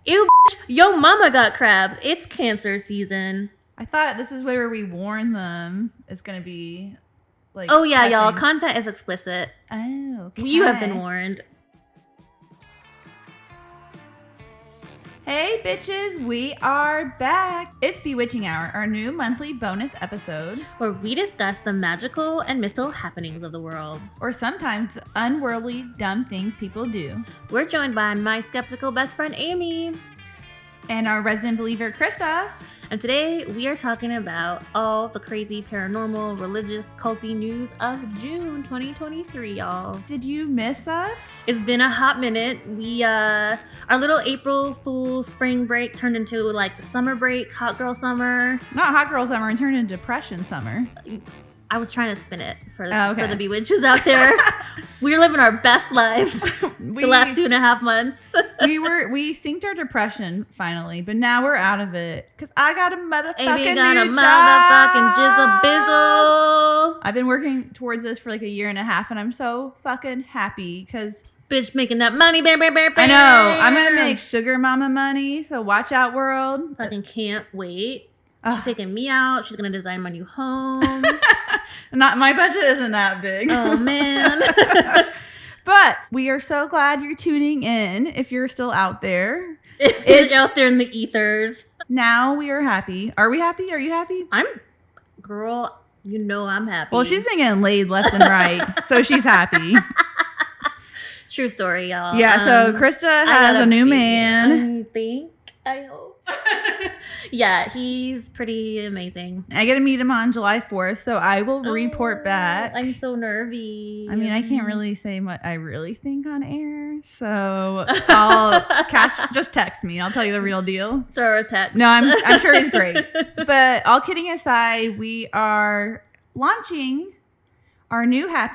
Ew, bitch, yo mama got crabs. It's cancer season. I thought this is where we warn them. It's going to be like. Oh, yeah, cussing. y'all. Content is explicit. Oh, okay. You have been warned. Hey, bitches, we are back. It's Bewitching Hour, our new monthly bonus episode, where we discuss the magical and mystical happenings of the world. Or sometimes the unworldly, dumb things people do. We're joined by my skeptical best friend, Amy. And our resident believer, Krista. And today we are talking about all the crazy paranormal, religious, culty news of June 2023, y'all. Did you miss us? It's been a hot minute. We, our little April Fool spring break turned into like the summer break, hot girl summer. Not hot girl summer, it turned into depression summer. I was trying to spin it for the Bewitches out there. We were living our best lives the last 2.5 months. we synced our depression finally, but now we're out of it. Cause I got a motherfucking Amy got new a job. motherfucking jizzle bizzle. I've been working towards this for like 1.5 years, and I'm so fucking happy because bitch making that money. Bam, bam, bam, bam. I know. I'm gonna make sugar mama money. So watch out, world. Fucking can't wait. She's taking me out. She's gonna design my new home. Not my budget isn't that big. Oh man. But we are so glad you're tuning in. If you're still out there, it's out there in the ethers. Now we are happy. Are we happy? Are you happy? Girl, you know I'm happy. Well, she's been getting laid left and right, so she's happy. True story, y'all. Yeah. So Krista has a new man. I hope. Yeah, he's pretty amazing. I get to meet him on July 4th, so I will report back. I'm so nervy. I mean, I can't really say what I really think on air, so I'll just text me. I'll tell you the real deal. Throw her a text. No, I'm sure he's great. But all kidding aside, we are launching our newfound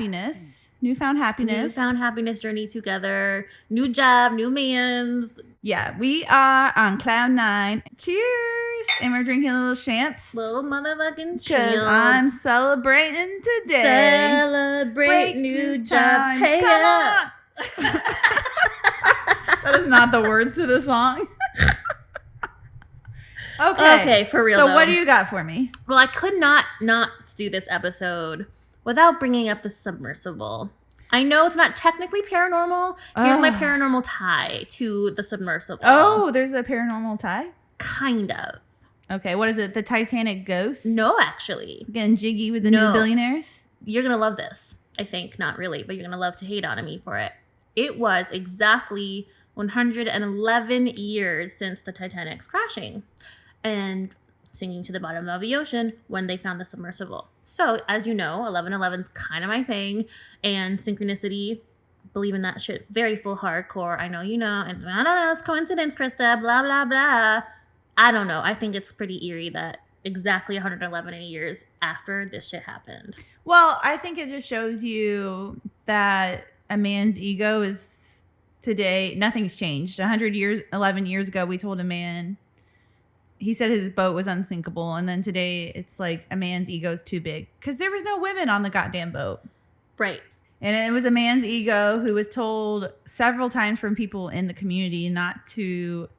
happiness Journey together. New job, new mans. Yeah, we are on cloud 9. Cheers! And we're drinking a little champs. Little motherfucking champs. Because I'm celebrating today. Celebrate new jobs. Hey, come on! That is not the words to the song. Okay, for real. So what do you got for me? Well, I could not do this episode without bringing up the submersible. I know it's not technically paranormal. Here's my paranormal tie to the submersible. Oh, there's a paranormal tie? Kind of. Okay, what is it? The Titanic ghost? No, actually. Getting jiggy with the new billionaires? You're going to love this. I think. Not really, but you're going to love to hate on me for it. It was exactly 111 years since the Titanic's crashing and sinking to the bottom of the ocean when they found the submersible. So, as you know, 11/11's kind of my thing, and synchronicity, believe in that shit, very full hardcore. I know you know, and I don't know, it's coincidence, Krista, blah, blah, blah. I don't know. I think it's pretty eerie that exactly 111 years after this shit happened. Well, I think it just shows you that a man's ego is today, nothing's changed. 11 years ago, we told a man, he said his boat was unsinkable, and then today it's like a man's ego is too big because there was no women on the goddamn boat. Right. And it was a man's ego who was told several times from people in the community not to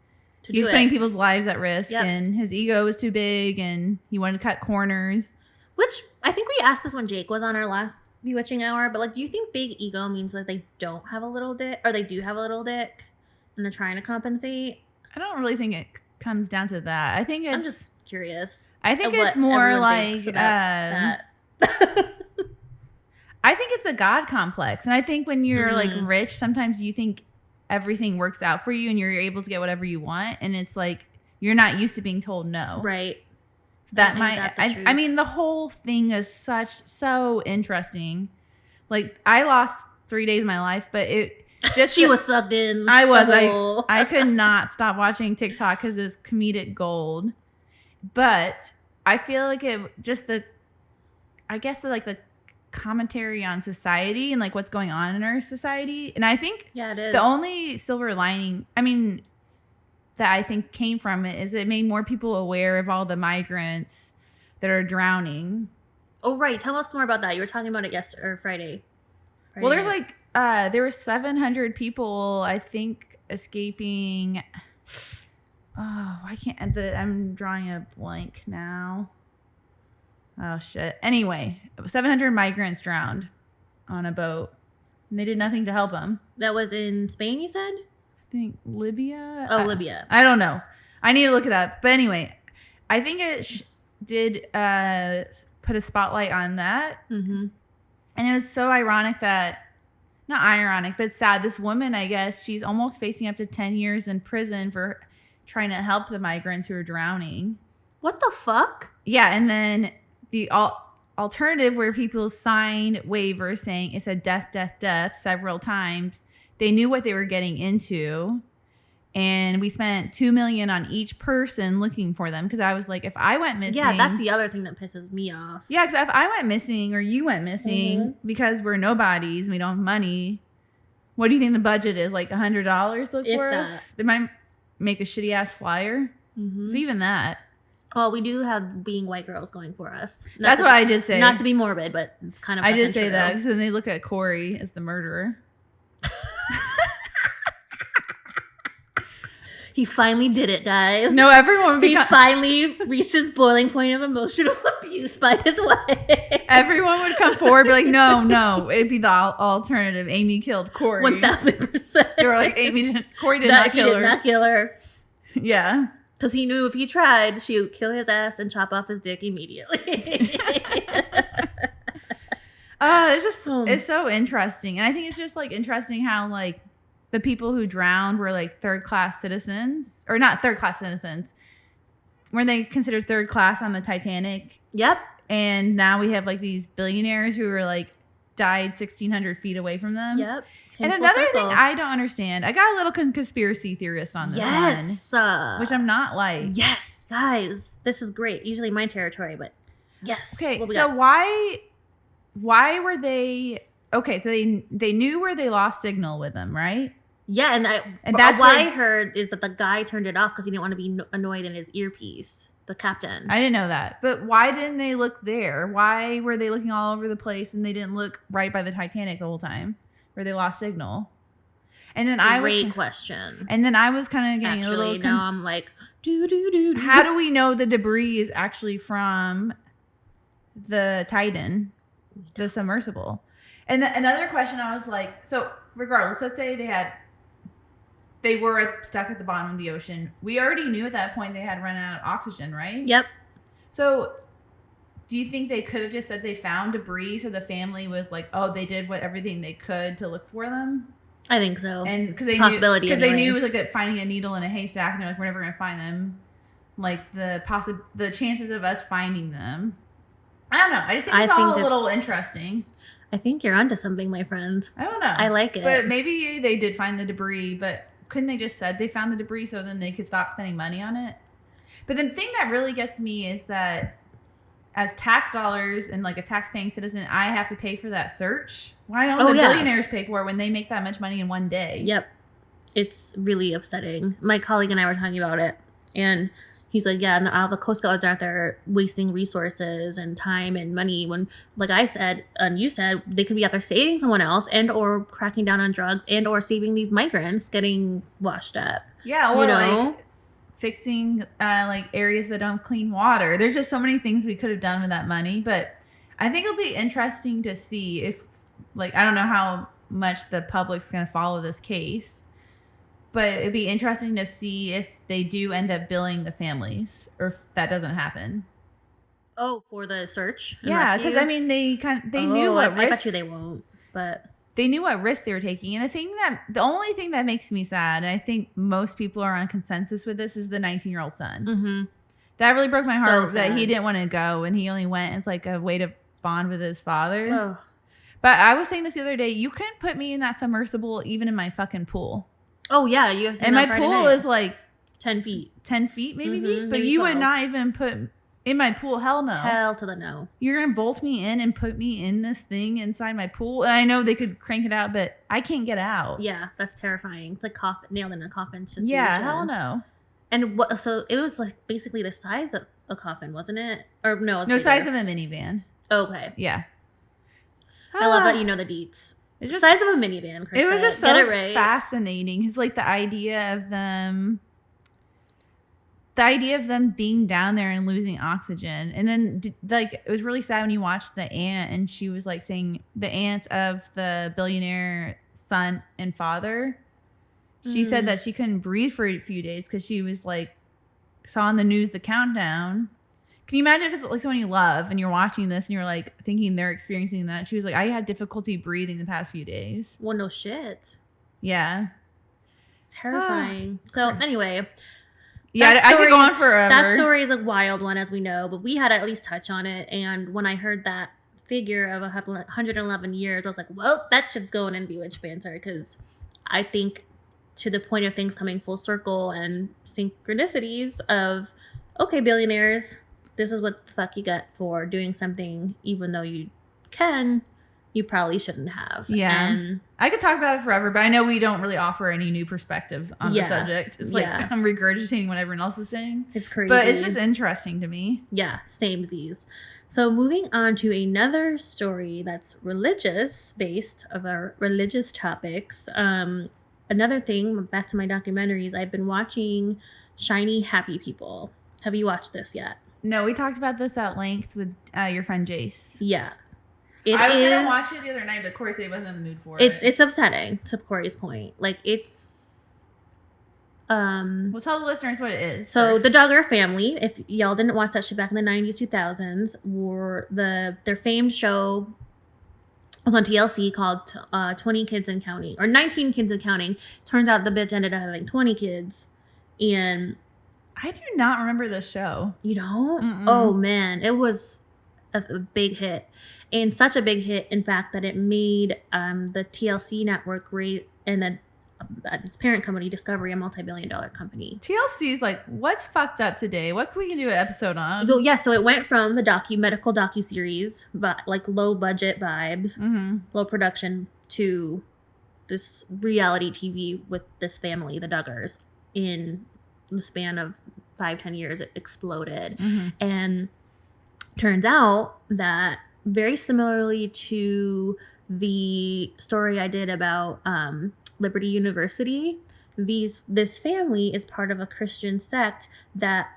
he was putting people's lives at risk, and his ego was too big, and he wanted to cut corners. Which, I think we asked this when Jake was on our last Bewitching Hour, but like, do you think big ego means that they don't have a little dick, or they do have a little dick, and they're trying to compensate? I don't really think it comes down to that. I think I'm just curious. I think it's more like that. I think it's a God complex, and I think when you're like rich, sometimes you think everything works out for you, and you're able to get whatever you want, and it's like you're not used to being told no. Right. So that I mean, the whole thing is so interesting. Like, I lost 3 days of my life, but it. Just she was sucked in. I was. I could not stop watching TikTok because it's comedic gold. But I feel like it just the commentary on society and like what's going on in our society. And I think it is. The only silver lining, that I think came from it is it made more people aware of all the migrants that are drowning. Oh, right. Tell us more about that. You were talking about it yesterday or Friday. Well, there's like there were 700 people, I think, escaping. I can't. I'm drawing a blank now. Oh shit. Anyway, 700 migrants drowned on a boat, and they did nothing to help them. That was in Spain, you said? I think Libya. Oh, Libya. I don't know. I need to look it up. But anyway, I think it did put a spotlight on that. Mm-hmm. And it was so ironic that, not ironic, but sad. This woman, I guess, she's almost facing up to 10 years in prison for trying to help the migrants who are drowning. What the fuck? Yeah, and then the alternative where people signed waivers saying it said death, death, death several times. They knew what they were getting into. And we spent $2 million on each person looking for them. Because I was like, if I went missing. Yeah, that's the other thing that pisses me off. Yeah, because if I went missing or you went missing because we're nobodies and we don't have money, what do you think the budget is? Like $100 look for us? They might make a shitty ass flyer. Mm-hmm. If even that. Well, we do have being white girls going for us. That's what I did say. Not to be morbid, but it's kind of. I did say that because then they look at Corey as the murderer. He finally did it, guys. No, everyone would be. He finally reached his boiling point of emotional abuse by his wife. Everyone would come forward, and be like, "No, it'd be the alternative. Amy killed Corey. 1000%. They were like, Corey did not kill her. He did not kill her. Yeah, because he knew if he tried, she would kill his ass and chop off his dick immediately. It's so interesting, and I think it's just like interesting how like the people who drowned were like third-class citizens, or not third-class citizens. Were they considered third class on the Titanic? Yep. And now we have like these billionaires who were like died 1,600 feet away from them. Yep. And another thing I don't understand, I got a little conspiracy theorist on this one, which I'm not like. Yes, guys, this is great. Usually my territory, but yes. Okay, so why were they? Okay, so they knew where they lost signal with them, right? Yeah, and that's what I heard is that the guy turned it off because he didn't want to be annoyed in his earpiece. The captain. I didn't know that, but why didn't they look there? Why were they looking all over the place and they didn't look right by the Titanic the whole time, where they lost signal? And then Great question. And then I was kind of getting a little. Now I'm like, do. How do we know the debris is actually from the Titan, the submersible? And another question, I was like, so regardless, let's say they were stuck at the bottom of the ocean. We already knew at that point they had run out of oxygen, right? Yep. So do you think they could have just said they found debris so the family was like, oh, they did everything they could to look for them? I think so. And because they knew it was like finding a needle in a haystack, and they're like, we're never going to find them. Like the chances of us finding them. I don't know. I just think it's all a little interesting. I think you're onto something, my friend. I don't know. I like it. But maybe they did find the debris, but couldn't they just said they found the debris so then they could stop spending money on it? But the thing that really gets me is that as tax dollars and like a tax-paying citizen, I have to pay for that search. Why don't the billionaires pay for it when they make that much money in one day? Yep. It's really upsetting. My colleague and I were talking about it, and he's like, yeah, all the Coast Guards out there wasting resources and time and money when, like I said, and you said, they could be out there saving someone else and or cracking down on drugs and or saving these migrants getting washed up. Yeah, or like fixing like areas that don't have clean water. There's just so many things we could have done with that money. But I think it'll be interesting to see if, like, I don't know how much the public's going to follow this case. But it'd be interesting to see if they do end up billing the families, or if that doesn't happen. Oh, for the search? Yeah, because I mean, they knew what risk. I bet you they won't, but they knew what risk they were taking. And the only thing that makes me sad, and I think most people are on consensus with this, is the 19-year-old son. Mm-hmm. That really broke my heart that he didn't want to go, and he only went as like a way to bond with his father. Oh. But I was saying this the other day, you couldn't put me in that submersible even in my fucking pool. Oh, yeah. You have to. And my pool is like 10 feet. 10 feet maybe deep? But you 12. Would not even put in my pool. Hell no. Hell to the no. You're going to bolt me in and put me in this thing inside my pool? And I know they could crank it out, but I can't get out. Yeah, that's terrifying. It's like nailed in a coffin situation. Yeah, hell no. And so it was like basically the size of a coffin, wasn't it? Or no, it was no, size of a minivan. Okay. Yeah. I love that you know the deets. It's just size of a minivan, Krista. It was just so fascinating. It's like the idea of them. the idea of them being down there and losing oxygen. And then like it was really sad when you watched the aunt and she was like saying the aunt of the billionaire son and father. She said that she couldn't breathe for a few days because she was like saw on the news the countdown. Can you imagine if it's like someone you love and you're watching this and you're like thinking they're experiencing that? She was like, I had difficulty breathing the past few days. Well, no shit. Yeah. It's terrifying. So anyway. Yeah, I could go on forever. That story is a wild one, as we know, but we had to at least touch on it. And when I heard that figure of 111 years, I was like, well, that shit's going in Bewitched banter, because I think to the point of things coming full circle and synchronicities of, okay, billionaires, this is what the fuck you get for doing something, even though you probably shouldn't have. Yeah. And I could talk about it forever, but I know we don't really offer any new perspectives on the subject. It's like I'm regurgitating what everyone else is saying. It's crazy. But it's just interesting to me. Yeah, same Z's. So moving on to another story that's religious based of our religious topics. Another thing, back to my documentaries, I've been watching Shiny Happy People. Have you watched this yet? No, we talked about this at length with your friend Jace. Yeah. I was going to watch it the other night, but Corey said he wasn't in the mood for it. It's upsetting, to Corey's point. Like, it's... We'll tell the listeners what it is. So, first. the Duggar family, if y'all didn't watch that shit back in the 90s, 2000s, were their famed show was on TLC called 20 Kids and Counting, or 19 Kids and Counting. Turns out the bitch ended up having 20 kids. And... I do not remember this show. You don't? Mm-mm. Oh, man. It was a big hit. And such a big hit, in fact, that it made the TLC network and then its parent company, Discovery, a multi-billion-dollar company. TLC is like, what's fucked up today? What can we do an episode on? Well, yeah, so it went from the medical docuseries, like low-budget vibes, low production, to this reality TV with this family, the Duggars. In the span of 5-10 years, it exploded. And turns out that very similarly to the story I did about Liberty University, this family is part of a Christian sect that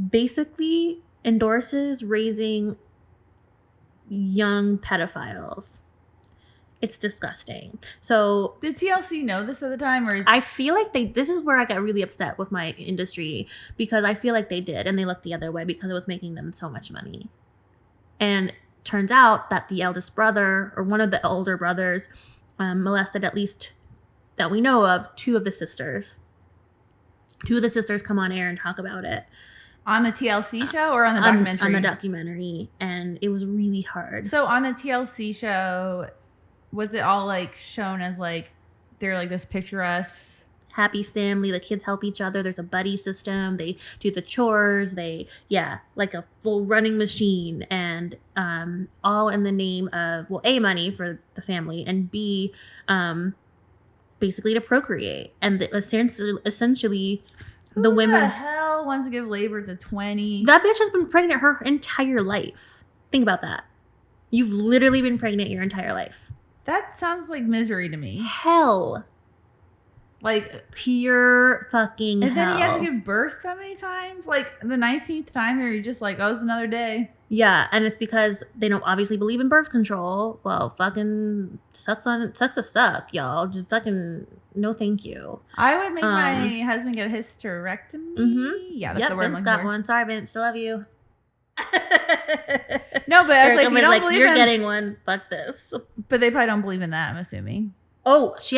basically endorses raising young pedophiles. It's disgusting. So did TLC know this at the time, or I feel like this is where I got really upset with my industry, because I feel like they did, and they looked the other way because it was making them so much money. And turns out that the eldest brother, or one of the older brothers, molested, at least that we know of, two of the sisters. Two of the sisters come on air and talk about it. On the TLC show or on the documentary? On the documentary. And it was really hard. So on the TLC show, was it all like shown as like they're like this picturesque happy family? The kids help each other. There's a buddy system. They do the chores. Like a full running machine, and all in the name of, well, A, money for the family, and B, basically to procreate. And essentially the women. Who the hell wants to give labor to 20? That bitch has been pregnant her entire life. Think about that. You've literally been pregnant your entire life. That sounds like misery to me. Hell. Like pure fucking hell. And then you have to give birth that many times? Like the 19th time, or you're just like, oh, it's another day. Yeah, and it's because they don't obviously believe in birth control. Well, fucking sucks to suck, y'all. Just fucking no thank you. I would make my husband get a hysterectomy. Yeah, that's the word. Vince got one. Sorry, Vince. Still love you. No, but I was like, if you don't believe you're getting one, fuck this. But they probably don't believe in that, I'm assuming. Oh, she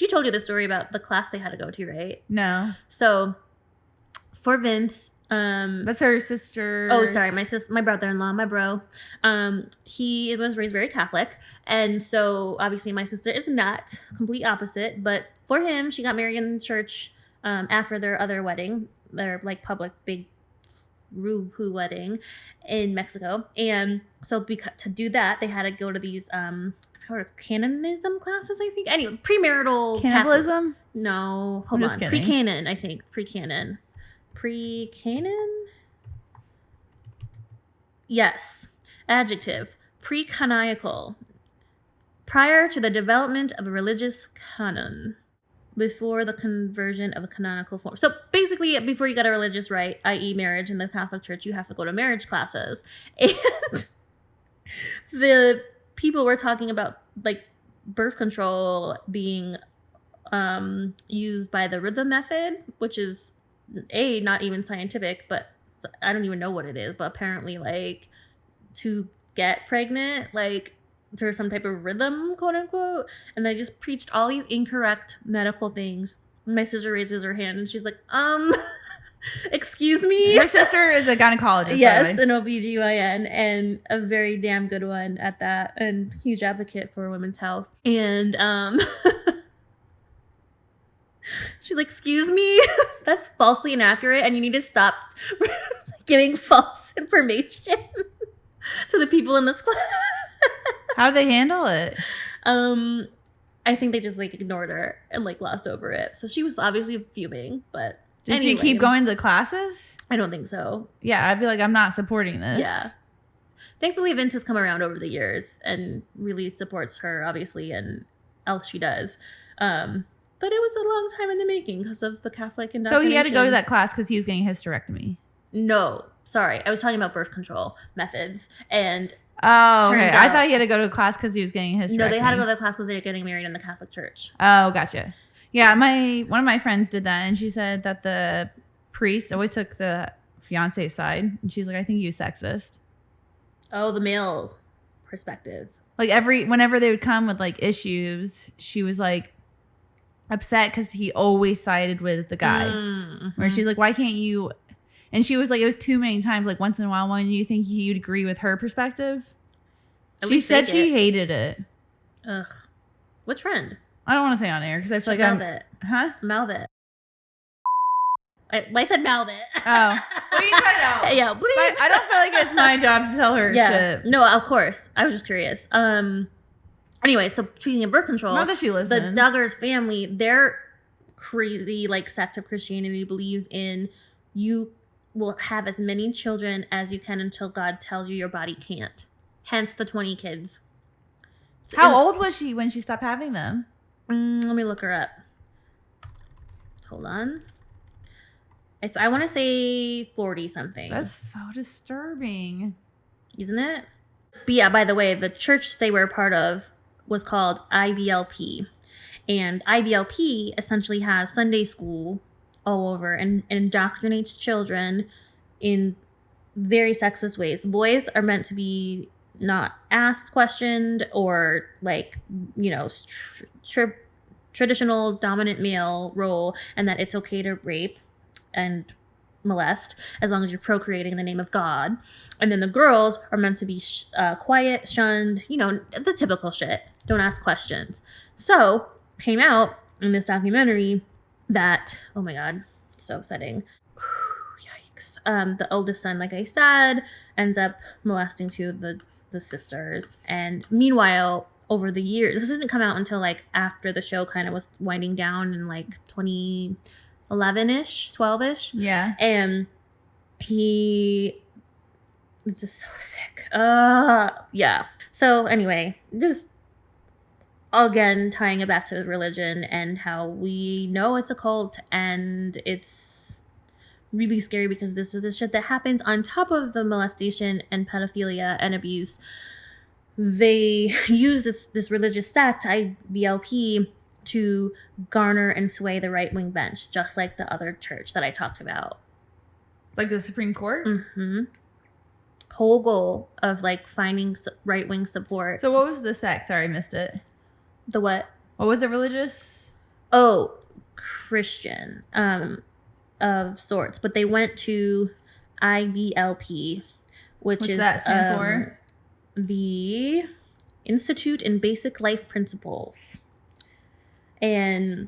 told you the story about the class they had to go to, right? No. So for Vince, that's her sister. Oh, sorry, my brother-in-law, my bro. He was raised very Catholic, and so obviously my sister is not, complete opposite. But for him, she got married in church after their other wedding, their like public big woo-hoo wedding in Mexico. And so to do that, they had to go to these canonism classes, I think. Anyway, premarital cannibalism. No, hold on. Pre-canon, I think. Pre-canon. Yes. Adjective. Pre-canonical. Prior to the development of a religious canon. before the conversion of a canonical form. So basically, before you get a religious rite, i.e., marriage in the Catholic Church, you have to go to marriage classes. And the people were talking about like birth control being used by the rhythm method, which is not even scientific, but I don't even know what it is. But apparently, like to get pregnant, like there's some type of rhythm, quote unquote. And they just preached all these incorrect medical things. My sister raises her hand and she's like, excuse me. Her sister is a gynecologist, Yes, by the way. an OBGYN, and a very damn good one at that, and huge advocate for women's health. And she's like, excuse me, that's falsely inaccurate, and you need to stop giving false information to the people in this class. How do they handle it? I think they just like ignored her and like glossed over it. So she was obviously fuming, but Did she keep going to the classes? I don't think so. Yeah, I'd be like, I'm not supporting this. Yeah. Thankfully, Vince has come around over the years and really supports her, obviously, and else she does. But it was a long time in the making because of the Catholic indoctrination. So he had to go to that class because he was getting a hysterectomy. No, sorry. I was talking about birth control methods. And oh, okay. I thought he had to go to a class because he was getting a hysterectomy. No, they had to go to the class because they were getting married in the Catholic Church. Oh, gotcha. Yeah, one of my friends did that, and she said that the priest always took the fiance's side, and she's like, I think he was sexist. Oh, the male perspective. Like whenever they would come with like issues, she was like upset because he always sided with the guy. Mm-hmm. Where she's like, why can't you? And she was like, it was too many times. Like once in a while, when you think you'd agree with her perspective, she said she hated it. Ugh, which friend? I don't want to say on air because I feel like mouth it. Huh? Mouth it. I said mouth it. Oh. Well, you cut it out. Yeah. But I don't feel like it's my job to tell her shit. No, of course. I was just curious. Anyway, so speaking of birth control, not that she listens. The Duggars family, their crazy like sect of Christianity believes in you will have as many children as you can until God tells you your body can't. Hence the 20 kids. How old was she when she stopped having them? Let me look her up. Hold on. I want to say 40 something. That's so disturbing. Isn't it? But yeah, by the way, the church they were a part of was called IBLP. And IBLP essentially has Sunday school all over and indoctrinates children in very sexist ways. The boys are meant to be not asked, questioned, or like, traditional dominant male role, and that it's okay to rape and molest as long as you're procreating in the name of God. And then the girls are meant to be quiet, shunned, the typical shit. Don't ask questions. So came out in this documentary that, oh my God, so upsetting. Yikes. The oldest son, like I said, ends up molesting two of the sisters. And meanwhile, over the years, this didn't come out until like after the show kind of was winding down in like 2011-ish, 12-ish. Yeah. And it's just so sick. Yeah. So anyway, just again, tying it back to religion and how we know it's a cult, and it's really scary because this is the shit that happens on top of the molestation and pedophilia and abuse. They use this religious sect, IBLP, to garner and sway the right-wing bench, just like the other church that I talked about. Like the Supreme Court? Mm-hmm. Whole goal of like finding right-wing support. So what was the sect? Sorry, I missed it. The what? What was the religious? Oh, Christian of sorts. But they went to IBLP, which is that stand for? The Institute in Basic Life Principles. And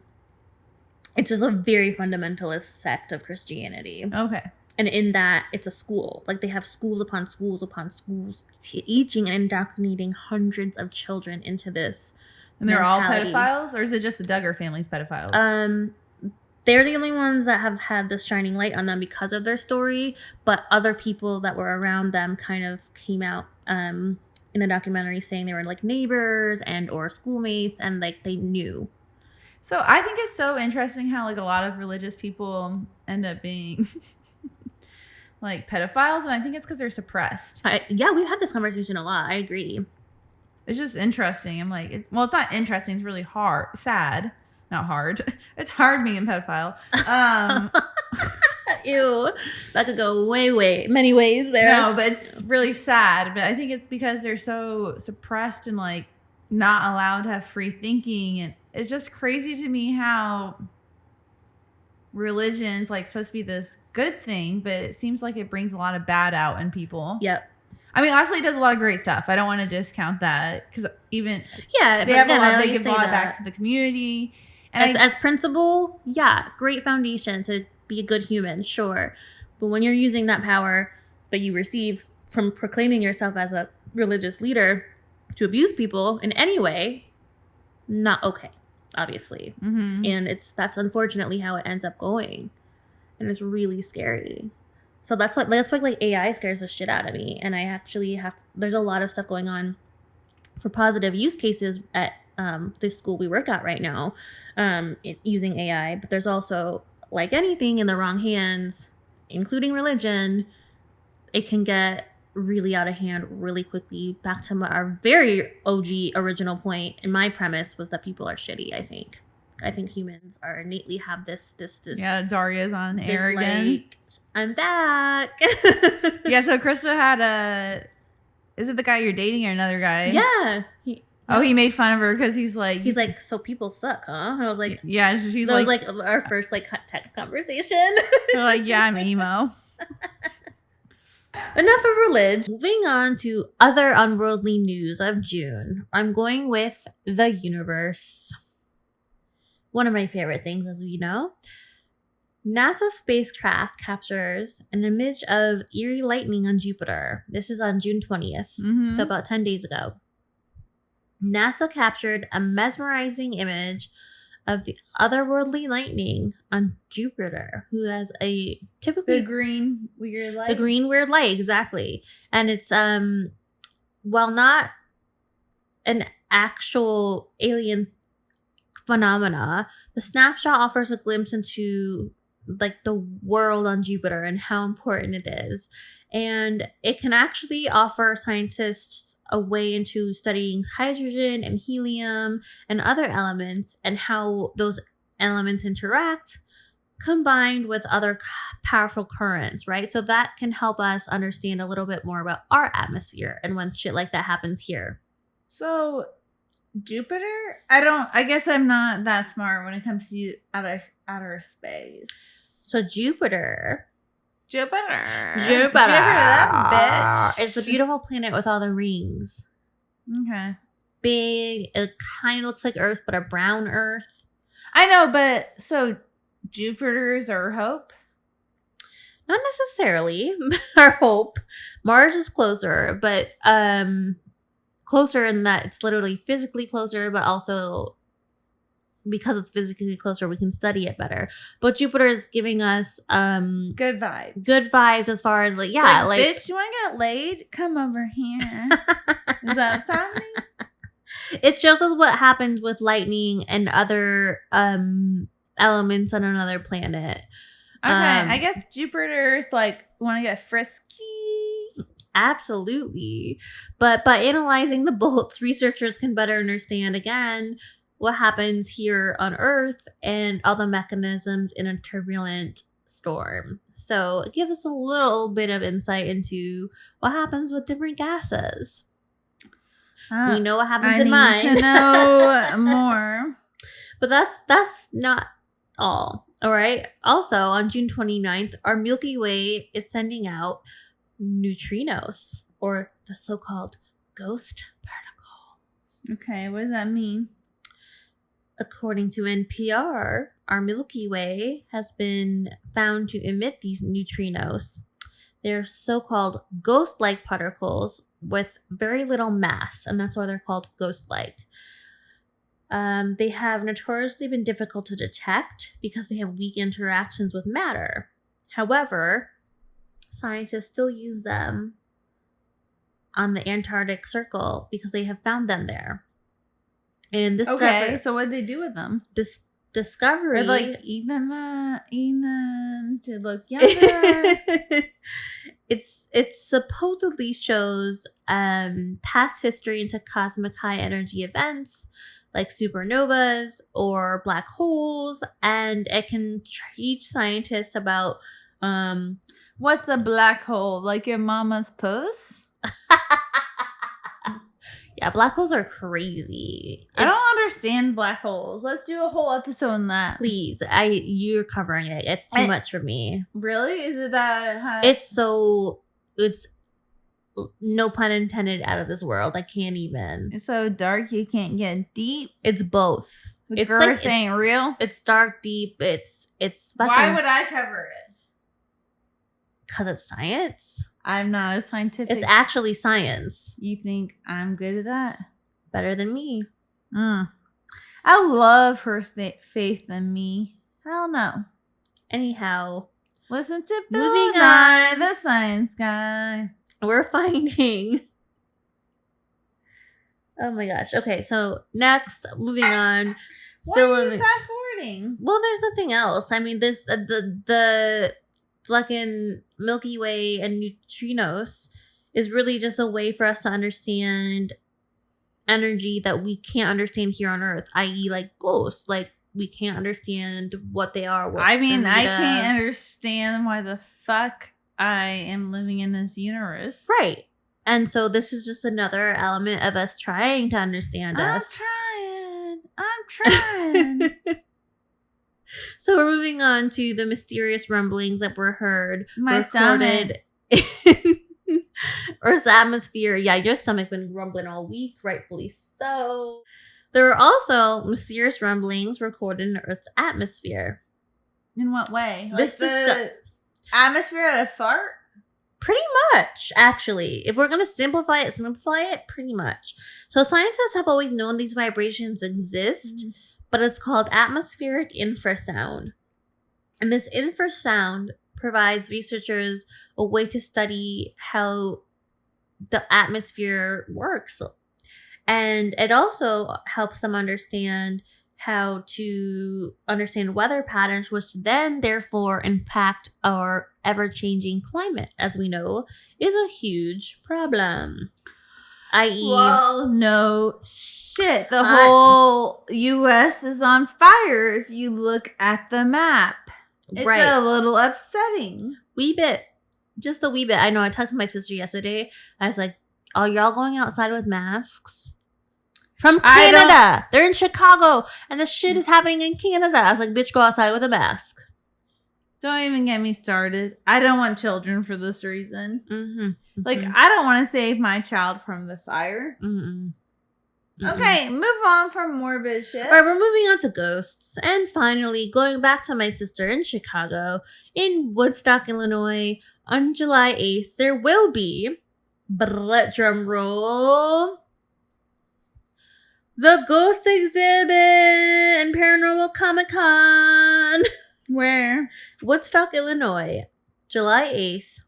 it's just a very fundamentalist sect of Christianity. Okay. And in that, it's a school. Like, they have schools upon schools upon schools teaching and indoctrinating hundreds of children into this And they're mentality. all pedophiles? Or is it just the Duggar family's pedophiles? They're the only ones that have had this shining light on them because of their story. But other people that were around them kind of came out in the documentary saying they were like neighbors and or schoolmates, and like they knew. So I think it's so interesting how like a lot of religious people end up being like pedophiles, and I think it's because they're suppressed. Yeah, we've had this conversation a lot. I agree. It's just interesting. I'm like, it's not interesting. It's really hard, sad, not hard. It's hard being a pedophile. Ew, that could go many ways there. No, but it's really sad. But I think it's because they're so suppressed and like not allowed to have free thinking, and it's just crazy to me how religion's like supposed to be this good thing, but it seems like it brings a lot of bad out in people. Yep. I mean, obviously, it does a lot of great stuff. I don't want to discount that because even Yeah, they but have again, a lot. I know They you give a say lot that. back to the community. And As principal, yeah, great foundation to be a good human, sure. But when you're using that power that you receive from proclaiming yourself as a religious leader to abuse people in any way, not okay, obviously. And that's unfortunately how it ends up going. And it's really scary. So that's why like AI scares the shit out of me. And I actually there's a lot of stuff going on for positive use cases at the school we work at right now, using AI. But there's also, like anything in the wrong hands, including religion, it can get really out of hand really quickly. Back to our very OG original point, and my premise was that people are shitty. I think humans are innately have this. yeah, Daria's on this, air again. like, I'm back. Yeah, so Krista had is it the guy you're dating or another guy? Yeah. He made fun of her because he's like, so people suck, huh? I was like, yeah, she's that like, was like our first like text conversation. they're like, yeah, I'm emo. Enough of religion. Moving on to other unworldly news of June. I'm going with the universe. One of my favorite things, as we know. NASA spacecraft captures an image of eerie lightning on Jupiter. This is on June 20th, so about 10 days ago. NASA captured a mesmerizing image of the otherworldly lightning on Jupiter, who has a typically the green weird light. The green weird light, exactly. And it's while not an actual alien phenomena, the snapshot offers a glimpse into like the world on Jupiter and how important it is. And it can actually offer scientists a way into studying hydrogen and helium and other elements and how those elements interact combined with other powerful currents, right? So that can help us understand a little bit more about our atmosphere and when shit like that happens here. So Jupiter, I guess I'm not that smart when it comes to outer space. So Jupiter, that bitch. it's a beautiful planet with all the rings. Okay. Big, it kind of looks like Earth, but a brown Earth. I know, but so Jupiter's our hope? Not necessarily our hope. Mars is closer, but closer in that it's literally physically closer, but also because it's physically closer, we can study it better. But Jupiter is giving us good vibes. Good vibes as far as like bitch, you want to get laid? Come over here. Is that what's happening? It shows us what happens with lightning and other elements on another planet. Okay, I guess Jupiter's like want to get frisky. Absolutely. But by analyzing the bolts, researchers can better understand again what happens here on Earth and all the mechanisms in a turbulent storm. So it gives us a little bit of insight into what happens with different gases. We know what happens in mine. I need to know more. But that's not all. All right. Also, on June 29th, our Milky Way is sending out neutrinos, or the so-called ghost particles. Okay, what does that mean? According to NPR, our Milky Way has been found to emit these neutrinos. They're so-called ghost-like particles with very little mass, and that's why they're called ghost-like. They have notoriously been difficult to detect because they have weak interactions with matter. However, scientists still use them on the Antarctic Circle because they have found them there. And this so what did they do with them? This discovery. Or like eat them to look younger. It supposedly shows past history into cosmic high energy events like supernovas or black holes, and it can teach scientists about What's a black hole? Like your mama's puss? yeah, black holes are crazy. I don't understand black holes. Let's do a whole episode on that. Please, you're covering it. It's too much for me. Really? Is it that high? It's no pun intended, out of this world. I can't even. It's so dark you can't get deep. It's both. The girth ain't real. It's dark, deep. It's fucking. Why would I cover it? Because it's science. I'm not a scientific. It's actually science. You think I'm good at that? Better than me. I love her faith in me. Hell no. Anyhow, listen to Bill moving Nye, on. the science guy. We're finding. Oh my gosh. Okay, so next, moving on. Still why are you fast forwarding? Well, there's nothing else. I mean, there's the fucking Milky Way and neutrinos is really just a way for us to understand energy that we can't understand here on Earth, i.e., like ghosts. Like, we can't understand what they are. I mean, I can't understand why the fuck I am living in this universe. Right. And so this is just another element of us trying to understand us. I'm trying. So we're moving on to the mysterious rumblings that were heard. My recorded in Earth's atmosphere. Yeah, your stomach been grumbling all week, rightfully so. There were also mysterious rumblings recorded in Earth's atmosphere. In what way? Like This the atmosphere at a fart? Pretty much, actually. If we're going to simplify it pretty much. So scientists have always known these vibrations exist, but it's called atmospheric infrasound. And this infrasound provides researchers a way to study how the atmosphere works. And it also helps them understand how to understand weather patterns, which then therefore impact our ever-changing climate, as we know, is a huge problem. I.e., well, no shit. The whole U.S. is on fire if you look at the map. It's a little upsetting. Wee bit. Just a wee bit. I know I texted my sister yesterday. I was like, are y'all going outside with masks? From Canada. They're in Chicago. And this shit is happening in Canada. I was like, bitch, go outside with a mask. Don't even get me started. I don't want children for this reason. Mm-hmm. Like, I don't want to save my child from the fire. Okay, move on from morbid shit. All right, we're moving on to ghosts. And finally, going back to my sister in Chicago, in Woodstock, Illinois, on July 8th, there will be, drum roll, the Ghost Exhibit and Paranormal Comic-Con. Where? Woodstock, Illinois, July 8th.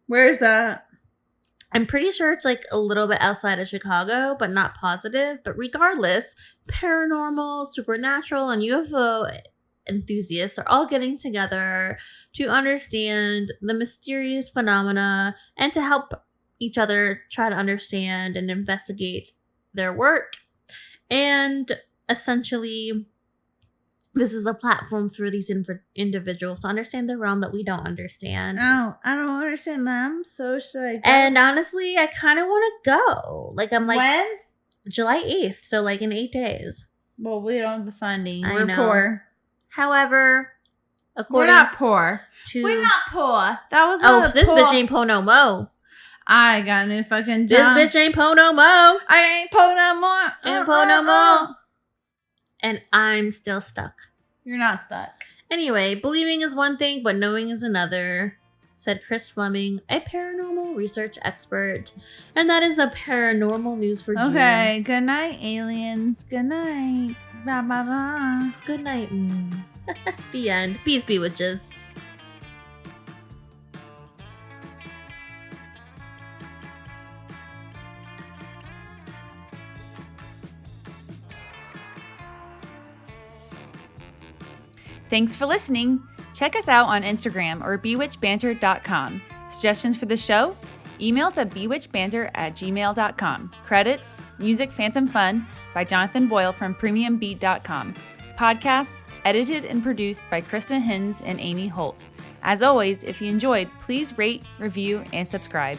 Where is that? I'm pretty sure it's like a little bit outside of Chicago, but not positive. But regardless, paranormal, supernatural, and UFO enthusiasts are all getting together to understand the mysterious phenomena and to help each other try to understand and investigate their work. And essentially, this is a platform for these individuals to understand the realm that we don't understand. Oh, I don't understand them, so should I go? And honestly, I kind of want to go. Like, I'm like... When? July 8th, so like in 8 days. Well, we don't have the funding. I We're know. poor. However, according We're not poor. to... We're not poor. That was this poor. bitch ain't po no mo. I got a new fucking job. This bitch ain't po no mo. I ain't po no more. Ain't po no mo. And I'm still stuck. You're not stuck. Anyway, believing is one thing, but knowing is another, said Chris Fleming, a paranormal research expert. And that is the paranormal news for June. Okay, good night, aliens. Good night. Bye, bye, bye. Good night, moon. The end. Peace, Bewitches. Thanks for listening. Check us out on Instagram or bewitchbanter.com. Suggestions for the show? Emails at bewitchbanter@gmail.com. Credits, music Phantom Fun by Jonathan Boyle from premiumbeat.com. Podcasts, edited and produced by Krista Hins and Amy Holt. As always, if you enjoyed, please rate, review, and subscribe.